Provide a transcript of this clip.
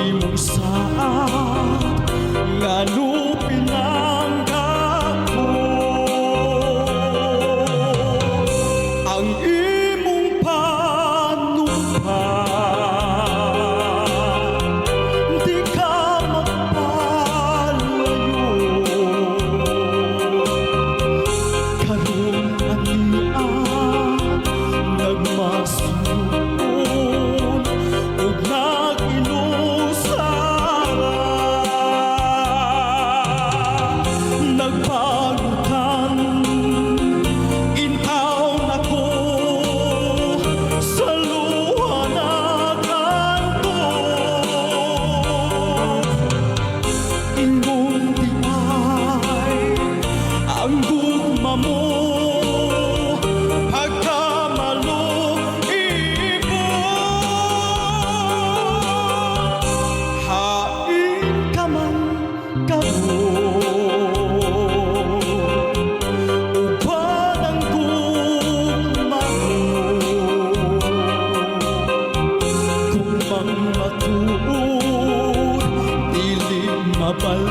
imong saad ngano pinanggap ko. Ang imong panumpan di ka magpalayo. Karon ania nagmasuon ug nag-inusara, nagpagutan intaw nako sa luha na kanto. Ingong di ay ang gugma mo matuod, dili mapal